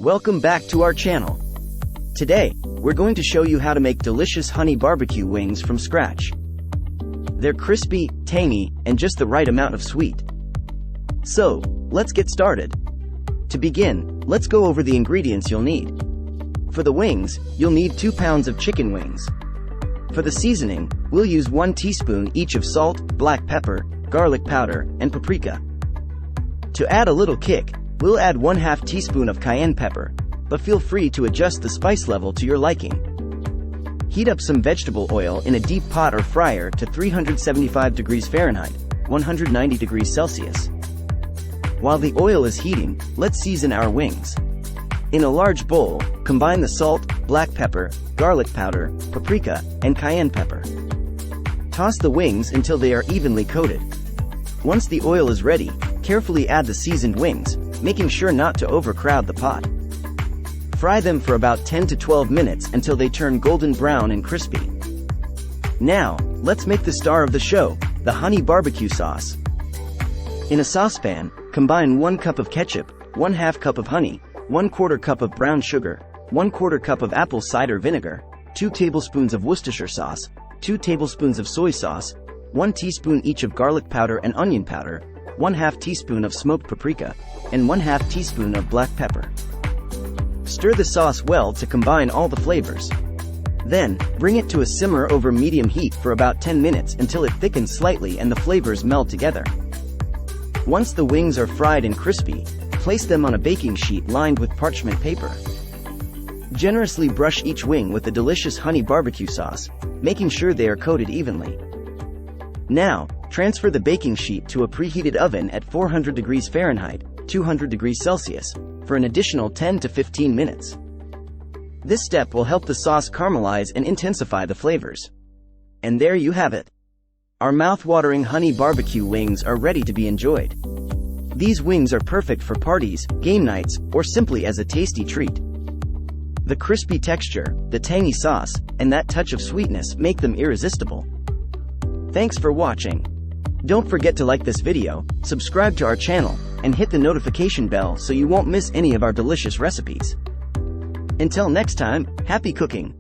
Welcome back to our channel. Today, we're going to show you how to make delicious honey barbecue wings from scratch. They're crispy, tangy, and just the right amount of sweet. So, let's get started. To begin, let's go over the ingredients you'll need. For the wings, you'll need 2 pounds of chicken wings. For the seasoning, we'll use 1 teaspoon each of salt, black pepper, garlic powder, and paprika. To add a little kick, we'll add 1/2 teaspoon of cayenne pepper, but feel free to adjust the spice level to your liking. Heat up some vegetable oil in a deep pot or fryer to 375 degrees Fahrenheit, 190 degrees Celsius. While the oil is heating, let's season our wings. In a large bowl, combine the salt, black pepper, garlic powder, paprika, and cayenne pepper. Toss the wings until they are evenly coated. Once the oil is ready, carefully add the seasoned wings, making sure not to overcrowd the pot. Fry them for about 10 to 12 minutes until they turn golden brown and crispy. Now, let's make the star of the show, the honey barbecue sauce. In a saucepan, combine 1 cup of ketchup, 1/2 cup of honey, 1/4 cup of brown sugar, 1/4 cup of apple cider vinegar, 2 tablespoons of Worcestershire sauce, 2 tablespoons of soy sauce, 1 teaspoon each of garlic powder and onion powder, 1/2 teaspoon of smoked paprika, and 1/2 teaspoon of black pepper. Stir the sauce well to combine all the flavors. Then, bring it to a simmer over medium heat for about 10 minutes until it thickens slightly and the flavors meld together. Once the wings are fried and crispy, place them on a baking sheet lined with parchment paper. Generously brush each wing with the delicious honey barbecue sauce, making sure they are coated evenly. Now, transfer the baking sheet to a preheated oven at 400 degrees Fahrenheit, 200 degrees Celsius, for an additional 10 to 15 minutes. This step will help the sauce caramelize and intensify the flavors. And there you have it. Our mouth-watering honey barbecue wings are ready to be enjoyed. These wings are perfect for parties, game nights, or simply as a tasty treat. The crispy texture, the tangy sauce, and that touch of sweetness make them irresistible. Thanks for watching. Don't forget to like this video, subscribe to our channel, and hit the notification bell so you won't miss any of our delicious recipes. Until next time, happy cooking!